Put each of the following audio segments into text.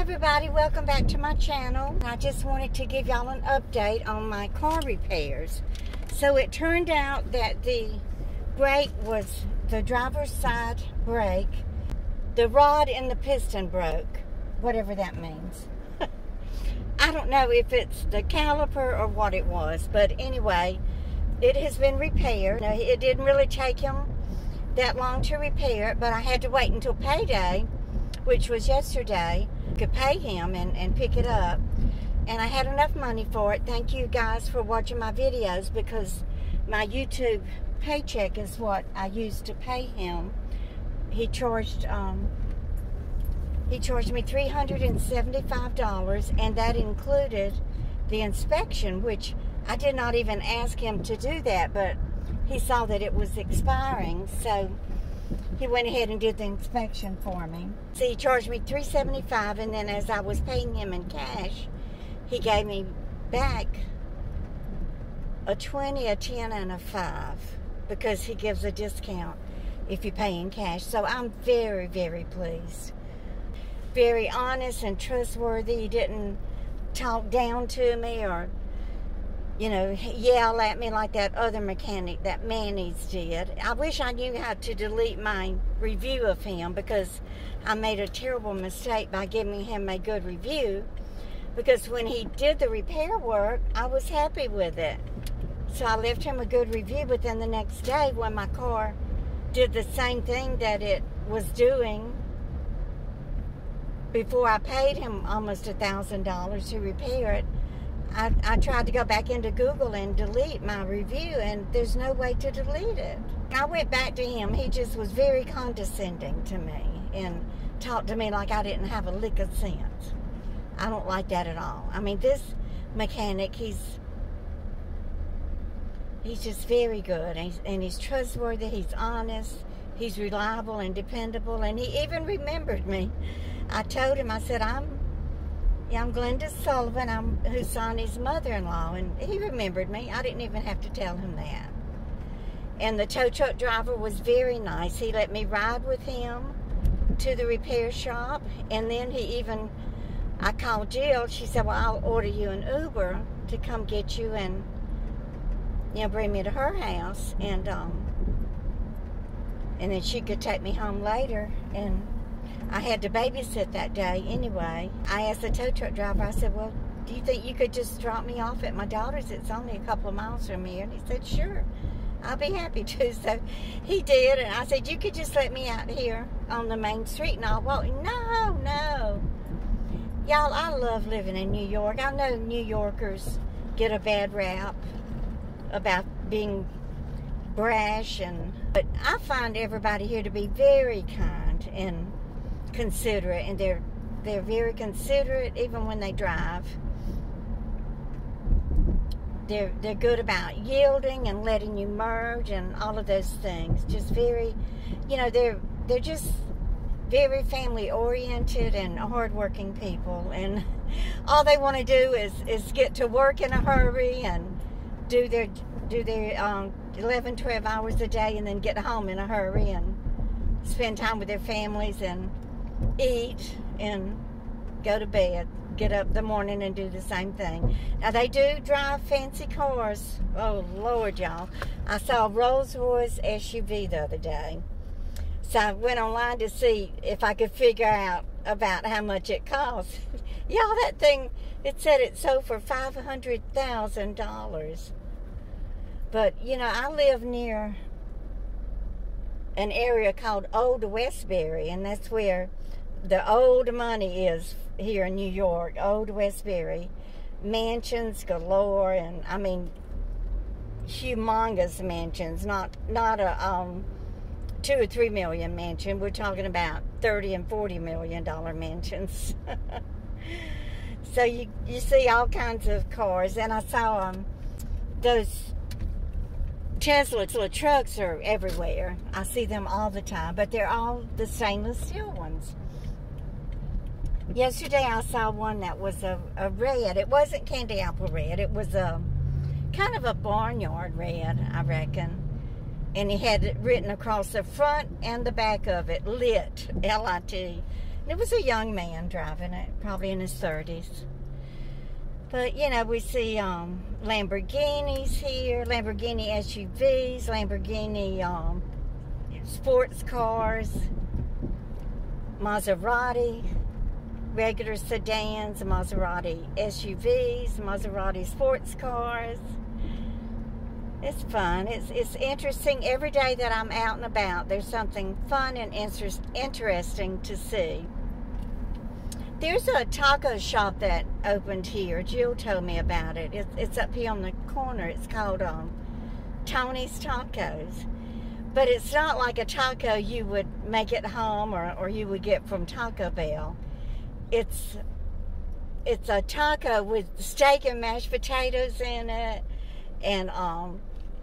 everybody, welcome back to my channel. I just wanted to give y'all an update on my car repairs. So it turned out that the brake was the driver's side brake. The rod in the piston broke, whatever that means. I don't know if it's the caliper or what it was, but anyway, it has been repaired. Now, it didn't really take him that long to repair it, but I had to wait until payday, which was yesterday, could pay him and pick it up. And I had enough money for it. Thank you guys for watching my videos, because my YouTube paycheck is what I used to pay him. He charged me $375, and that included the inspection, which I did not even ask him to do that, but he saw that it was expiring, so he went ahead and did the inspection for me. So he charged me $375, and then as I was paying him in cash, he gave me back a 20, a 10, and a 5, because he gives a discount if you pay in cash. So I'm very, very pleased. Very honest and trustworthy. He didn't talk down to me or, you know, yell at me like that other mechanic, that Manny's, did. I wish I knew how to delete my review of him, because I made a terrible mistake by giving him a good review, because when he did the repair work, I was happy with it. So I left him a good review, but then the next day when my car did the same thing that it was doing before I paid him almost $1,000 to repair it, I tried to go back into Google and delete my review, and there's no way to delete it. I went back to him. He just was very condescending to me and talked to me like I didn't have a lick of sense. I don't like that at all. I mean, this mechanic, he's just very good, and he's trustworthy, he's honest, he's reliable and dependable, and he even remembered me. I told him, I said, I'm Glenda Sullivan, I'm Husani's mother-in-law, and he remembered me. I didn't even have to tell him that. And the tow truck driver was very nice. He let me ride with him to the repair shop, and then I called Jill. She said, well, I'll order you an Uber to come get you and, you know, bring me to her house, and then she could take me home later. And I had to babysit that day anyway. I asked the tow truck driver, I said, well, do you think you could just drop me off at my daughter's? It's only a couple of miles from here. And he said, sure, I'll be happy to. So he did, and I said, you could just let me out here on the main street and I'll walk. No. Y'all, I love living in New York. I know New Yorkers get a bad rap about being brash, but I find everybody here to be very kind and considerate, and they're very considerate even when they drive. They're good about yielding and letting you merge and all of those things. Just very, you know, they're just very family oriented and hardworking people, and all they want to do is get to work in a hurry and do their 11, 12 hours a day, and then get home in a hurry and spend time with their families and eat and go to bed, get up in the morning and do the same thing. Now, they do drive fancy cars. Oh, Lord, y'all. I saw a Rolls-Royce SUV the other day. So I went online to see if I could figure out about how much it costs. Y'all, that thing, it said it sold for $500,000. But, you know, I live near an area called Old Westbury, and that's where the old money is here in New York. Old Westbury. Mansions galore, and I mean humongous mansions, not a $2 or $3 million mansion. We're talking about $30 and $40 million mansions. So you see all kinds of cars, and I saw those Tesla trucks are everywhere. I see them all the time, but they're all the stainless steel ones. Yesterday I saw one that was a red. It wasn't candy apple red. It was a kind of a barnyard red, I reckon. And he had it written across the front and the back of it, LIT, L-I-T. It was a young man driving it, probably in his 30s. But, you know, we see Lamborghinis here, Lamborghini SUVs, Lamborghini sports cars, Maserati, regular sedans, Maserati SUVs, Maserati sports cars. It's fun. It's interesting. Every day that I'm out and about, there's something fun and interesting to see. There's a taco shop that opened here. Jill told me about it. It's up here on the corner. It's called Tony's Tacos. But it's not like a taco you would make at home or you would get from Taco Bell. It's a taco with steak and mashed potatoes in it, and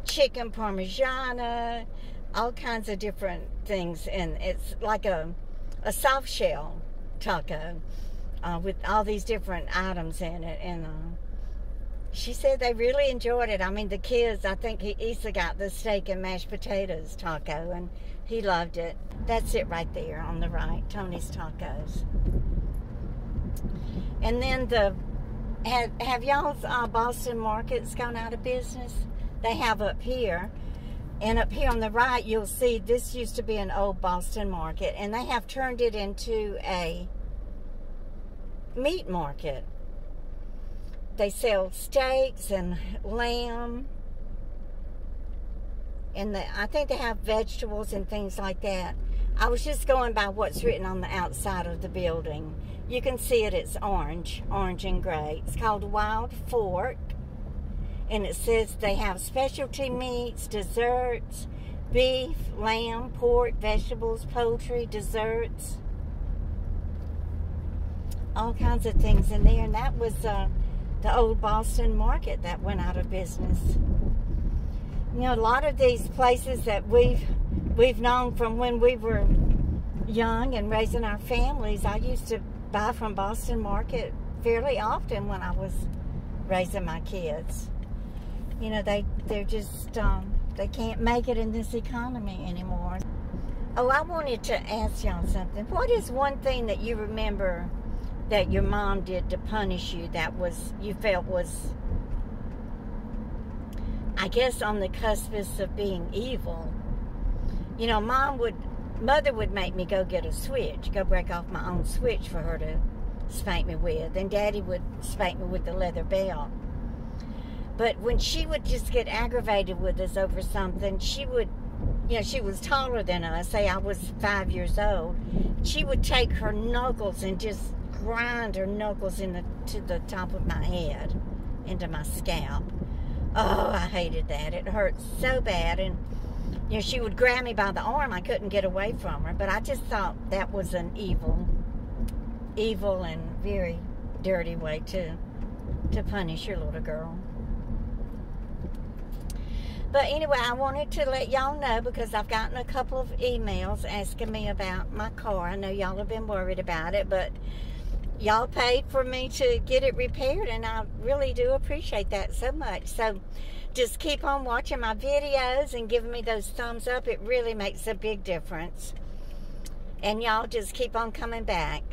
chicken parmigiana, all kinds of different things. And it's like a soft shell taco with all these different items in it. And she said they really enjoyed it. I mean, the kids, I think Issa got the steak and mashed potatoes taco, and he loved it. That's it right there on the right, Tony's Tacos. And then have y'all's Boston markets gone out of business? They have up here. And up here on the right, you'll see this used to be an old Boston market, and they have turned it into a meat market. They sell steaks and lamb, and I think they have vegetables and things like that. I was just going by what's written on the outside of the building. You can see it, it's orange and gray. It's called Wild Fork, and it says they have specialty meats, desserts, beef, lamb, pork, vegetables, poultry, desserts, all kinds of things in there. And that was the old Boston market that went out of business. You know, a lot of these places that we've known from when we were young and raising our families, I used to buy from Boston Market fairly often when I was raising my kids. You know, they're just they can't make it in this economy anymore. Oh, I wanted to ask y'all something. What is one thing that you remember that your mom did to punish you that you felt was, I guess, on the cusp of being evil? You know, Mother would make me go get a switch, go break off my own switch for her to spank me with. And Daddy would spank me with the leather belt. But when she would just get aggravated with us over something, she would, you know, she was taller than us. Say I was 5 years old. She would take her knuckles and just grind her knuckles to the top of my head, into my scalp. Oh, I hated that. It hurt so bad. And you know, she would grab me by the arm. I couldn't get away from her. But I just thought that was an evil and very dirty way to punish your little girl. But anyway, I wanted to let y'all know, because I've gotten a couple of emails asking me about my car. I know y'all have been worried about it, but y'all paid for me to get it repaired, and I really do appreciate that so much. So just keep on watching my videos and giving me those thumbs up. It really makes a big difference. And y'all just keep on coming back.